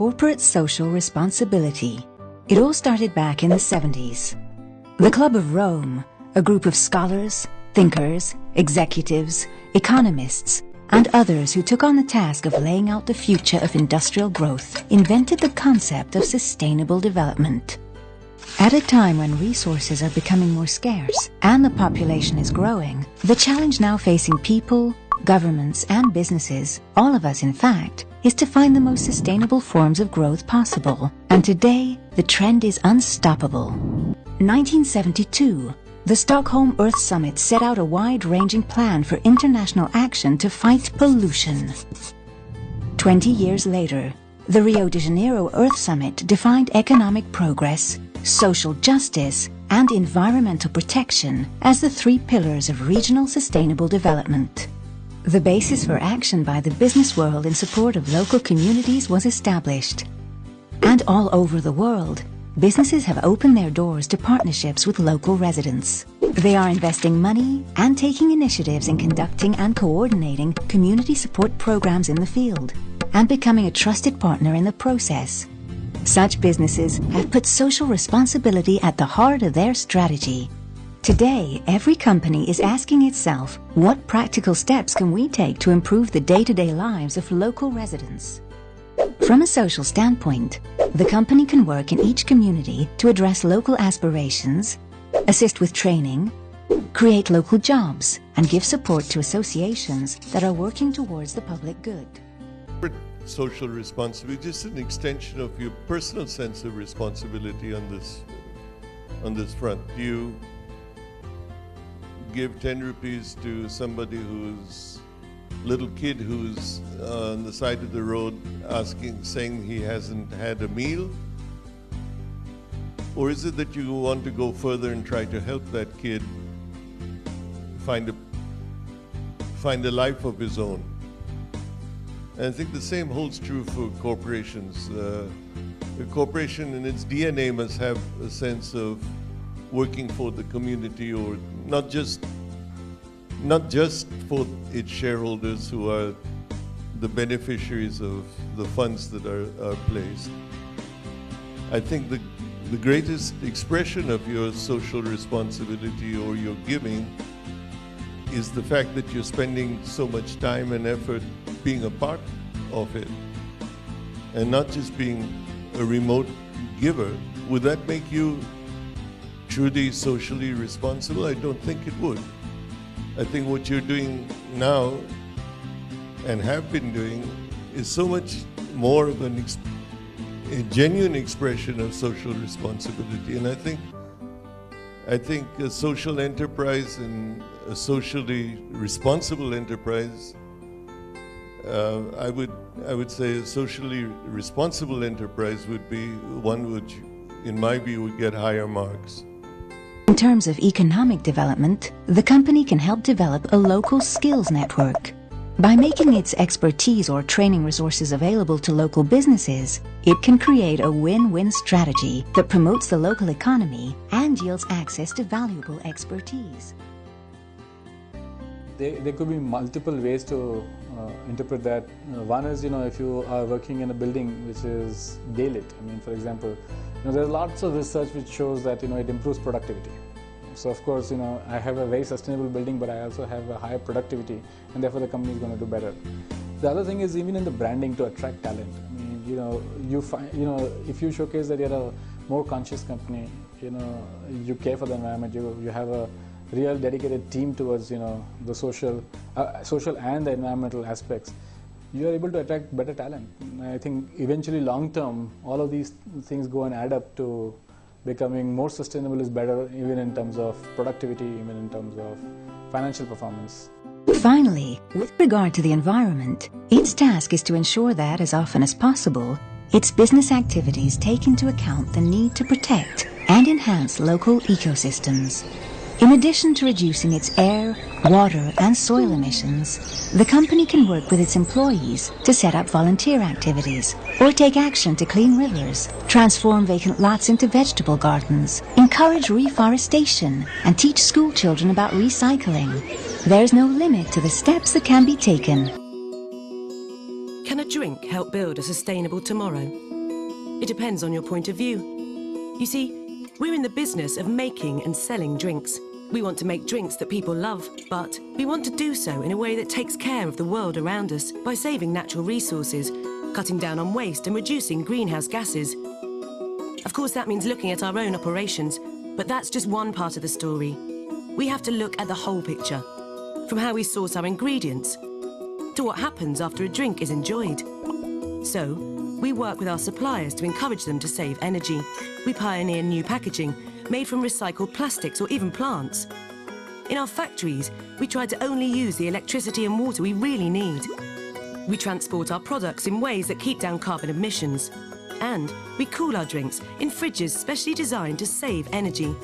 Corporate social responsibility. It all started back in the 70s. The Club of Rome, a group of scholars, thinkers, executives, economists, and others who took on the task of laying out the future of industrial growth, invented the concept of sustainable development. At a time when resources are becoming more scarce and the population is growing, the challenge now facing people, governments, and businesses, all of us in fact, is to find the most sustainable forms of growth possible. And today, the trend is unstoppable. 1972, the Stockholm Earth Summit set out a wide-ranging plan for international action to fight pollution. 20 years later, the Rio de Janeiro Earth Summit defined economic progress, social justice, and environmental protection as the three pillars of regional sustainable development. The basis for action by the business world in support of local communities was established. And all over the world, businesses have opened their doors to partnerships with local residents. They are investing money and taking initiatives in conducting and coordinating community support programs in the field, and becoming a trusted partner in the process. Such businesses have put social responsibility at the heart of their strategy. Today, every company is asking itself, what practical steps can we take to improve the day-to-day lives of local residents? From a social standpoint, the company can work in each community to address local aspirations, assist with training, create local jobs, and give support to associations that are working towards the public good. Social responsibility is just an extension of your personal sense of responsibility on this front. Do you give 10 rupees to somebody who's little kid who's on the side of the road saying he hasn't had a meal? Or is it that you want to go further and try to help that kid find a life of his own? And I think the same holds true for corporations. A corporation in its DNA must have a sense of working for the community, or not just for its shareholders who are the beneficiaries of the funds that are placed. I think the greatest expression of your social responsibility or your giving is the fact that you're spending so much time and effort being a part of it, and not just being a remote giver. Would that make you truly socially responsible? I don't think it would. I think what you're doing now and have been doing is so much more of a genuine expression of social responsibility. And I think a social enterprise and a socially responsible enterprise, I would say a socially responsible enterprise would be one which, in my view, would get higher marks. In terms of economic development, the company can help develop a local skills network. By making its expertise or training resources available to local businesses, it can create a win-win strategy that promotes the local economy and yields access to valuable expertise. There could be multiple ways to interpret that. One is, if you are working in a building which is daylit. For example, there's lots of research which shows that it improves productivity. So of course, I have a very sustainable building, but I also have a higher productivity, and therefore the company is going to do better. The other thing is even in the branding to attract talent. If you showcase that you're a more conscious company, you care for the environment, you have a real dedicated team towards the social and the environmental aspects, you are able to attract better talent. I think eventually long term all of these things go and add up to becoming more sustainable is better, even in terms of productivity, even in terms of financial performance. Finally, with regard to the environment, its task is to ensure that, as often as possible, its business activities take into account the need to protect and enhance local ecosystems. In addition to reducing its air, water, and soil emissions, the company can work with its employees to set up volunteer activities or take action to clean rivers, transform vacant lots into vegetable gardens, encourage reforestation, and teach school children about recycling. There's no limit to the steps that can be taken. Can a drink help build a sustainable tomorrow? It depends on your point of view. You see, we're in the business of making and selling drinks. We want to make drinks that people love, but we want to do so in a way that takes care of the world around us by saving natural resources, cutting down on waste and reducing greenhouse gases. Of course, that means looking at our own operations, but that's just one part of the story. We have to look at the whole picture, from how we source our ingredients to what happens after a drink is enjoyed. So, we work with our suppliers to encourage them to save energy. We pioneer new packaging made from recycled plastics or even plants. In our factories, we try to only use the electricity and water we really need. We transport our products in ways that keep down carbon emissions. And we cool our drinks in fridges specially designed to save energy.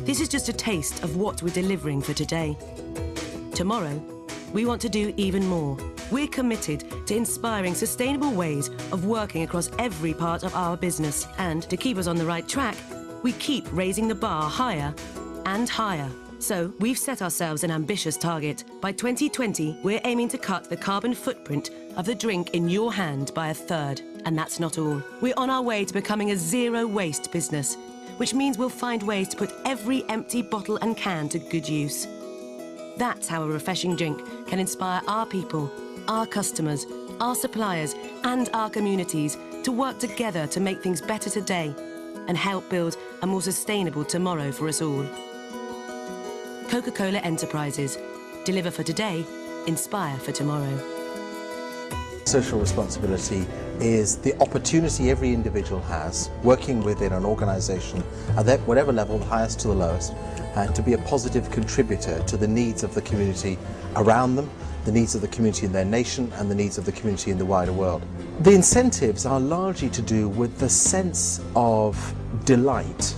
This is just a taste of what we're delivering for today. Tomorrow, we want to do even more. We're committed to inspiring sustainable ways of working across every part of our business. And to keep us on the right track, we keep raising the bar higher and higher. So we've set ourselves an ambitious target. By 2020, we're aiming to cut the carbon footprint of the drink in your hand by a third. And that's not all. We're on our way to becoming a zero-waste business, which means we'll find ways to put every empty bottle and can to good use. That's how a refreshing drink can inspire our people, our customers, our suppliers, and our communities to work together to make things better today and help build a more sustainable tomorrow for us all. Coca-Cola Enterprises. Deliver for today, inspire for tomorrow. Social responsibility is the opportunity every individual has, working within an organisation at whatever level, the highest to the lowest, to be a positive contributor to the needs of the community around them, the needs of the community in their nation, and the needs of the community in the wider world. The incentives are largely to do with the sense of delight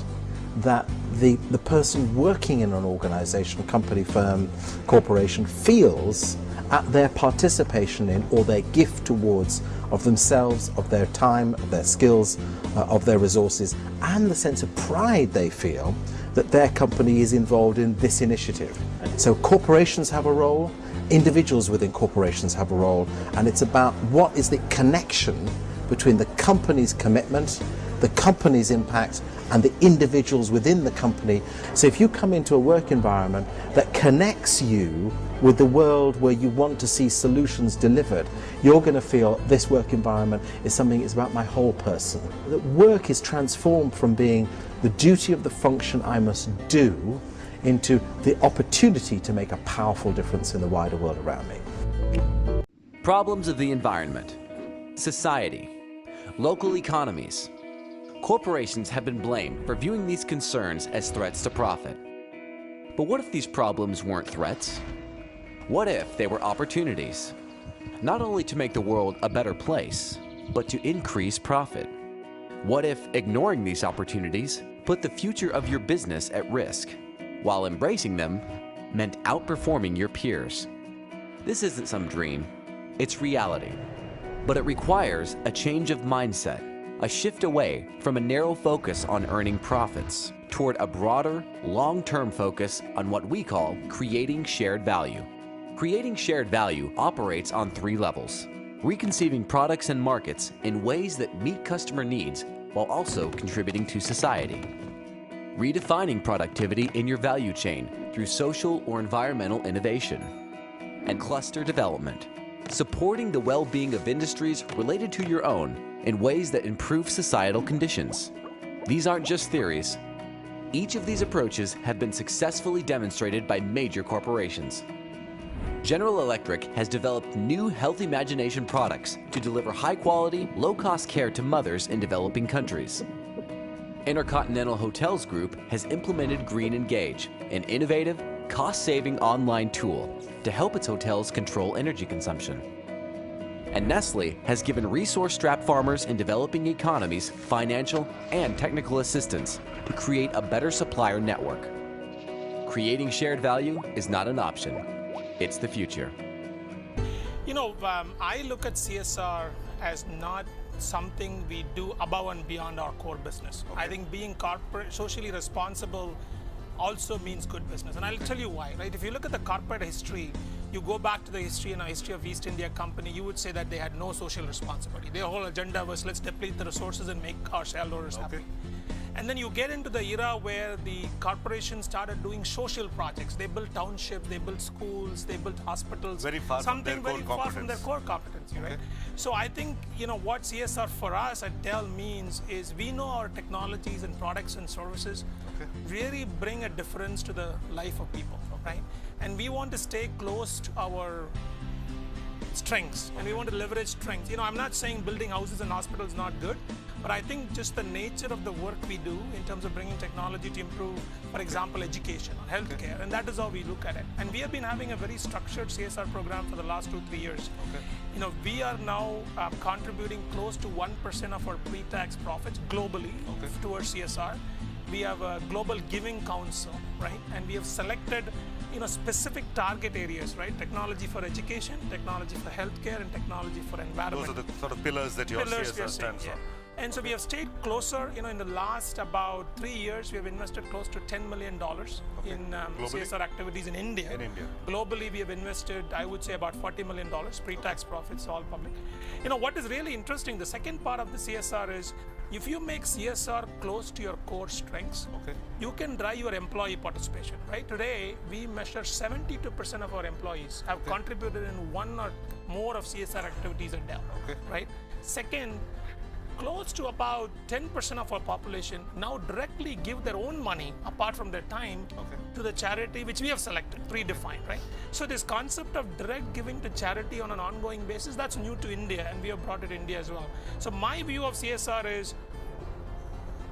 that the person working in an organisation, company, firm, corporation feels at their participation in or their gift towards of themselves, of their time, of their skills, of their resources, and the sense of pride they feel that their company is involved in this initiative. So corporations have a role, individuals within corporations have a role, and it's about what is the connection between the company's commitment, the company's impact, and the individuals within the company. So if you come into a work environment that connects you with the world where you want to see solutions delivered, you're going to feel this work environment is something that's about my whole person. That work is transformed from being the duty of the function I must do into the opportunity to make a powerful difference in the wider world around me. Problems of the environment, society, local economies. Corporations have been blamed for viewing these concerns as threats to profit. But what if these problems weren't threats? What if they were opportunities? Not only to make the world a better place, but to increase profit. What if ignoring these opportunities put the future of your business at risk, while embracing them meant outperforming your peers? This isn't some dream, it's reality. But it requires a change of mindset, a shift away from a narrow focus on earning profits toward a broader, long-term focus on what we call creating shared value. Creating shared value operates on 3 levels: reconceiving products and markets in ways that meet customer needs while also contributing to society, redefining productivity in your value chain through social or environmental innovation, and cluster development, supporting the well-being of industries related to your own in ways that improve societal conditions. These aren't just theories. Each of these approaches have been successfully demonstrated by major corporations. General Electric has developed new Health Imagination products to deliver high-quality, low-cost care to mothers in developing countries. Intercontinental Hotels Group has implemented Green Engage, an innovative, cost-saving online tool to help its hotels control energy consumption. And Nestle has given resource-strapped farmers in developing economies financial and technical assistance to create a better supplier network. Creating shared value is not an option. It's the future. You know, I look at CSR as not something we do above and beyond our core business. I think being socially responsible also means good business. And I'll tell you why, right? If you look at the corporate history, you go back to the history and a history of East India Company, you would say that they had no social responsibility. Their whole agenda was let's deplete the resources and make our shareholders happy. And then you get into the era where the corporations started doing social projects. They built townships, they built schools, they built hospitals. Very far from their core competence. Far from their core competency, right? So I think, you know, what CSR for us at Dell means is we know our technologies and products and services really bring a difference to the life of people, right? And we want to stay close to our strengths, and we want to leverage strengths. You know, I'm not saying building houses and hospitals is not good, but I think just the nature of the work we do in terms of bringing technology to improve, for example, education or healthcare, and that is how we look at it. And we have been having a very structured CSR program for the last 2-3 years. You know, we are now contributing close to 1% of our pre-tax profits globally towards CSR. We have a global giving council, right? And we have selected, you know, specific target areas, right? Technology for education, technology for healthcare, and technology for environment. Those are the sort of pillars that your CSR stands for. And so we have stayed closer. You know, in the last about 3 years, we have invested close to $10 million in CSR activities in India. Globally, we have invested, I would say, about $40 million, pre-tax profits, all public. You know, what is really interesting, the second part of the CSR is, if you make CSR close to your core strengths, you can drive your employee participation, right? Today, we measure 72% of our employees have contributed in one or more of CSR activities at Dell, right? Second, close to about 10% of our population now directly give their own money, apart from their time, to the charity which we have selected, predefined, right? So this concept of direct giving to charity on an ongoing basis, that's new to India, and we have brought it to India as well. So my view of CSR is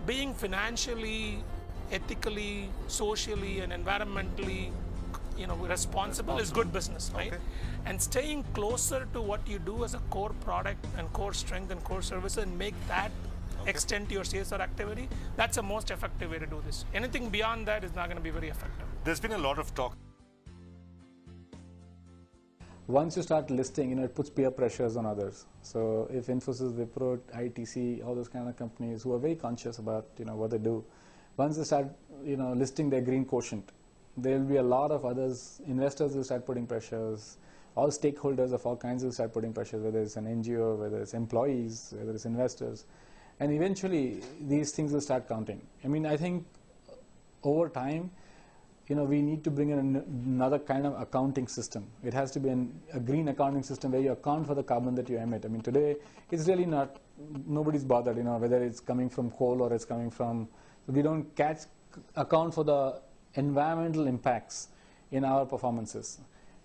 being financially, ethically, socially, and environmentally, you know, responsible is good business, right? And staying closer to what you do as a core product and core strength and core service and make that extend to your CSR activity, that's the most effective way to do this. Anything beyond that is not going to be very effective. There's been a lot of talk. Once you start listing, you know, it puts peer pressures on others. So if Infosys, Wipro, ITC, all those kind of companies who are very conscious about, you know, what they do, once they start, you know, listing their green quotient, there will be a lot of others, investors will start putting pressures, all stakeholders of all kinds will start putting pressures, whether it's an NGO, whether it's employees, whether it's investors. And eventually, these things will start counting. I mean, I think over time, you know, we need to bring in another kind of accounting system. It has to be a green accounting system where you account for the carbon that you emit. I mean, today, it's really not, nobody's bothered, you know, whether it's coming from coal or it's coming from, we don't account for the environmental impacts in our performances.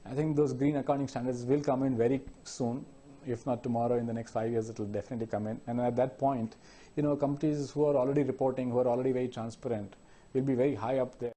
I think those green accounting standards will come in very soon. If not tomorrow, in the next 5 years, it will definitely come in. And at that point, you know, companies who are already reporting, who are already very transparent, will be very high up there.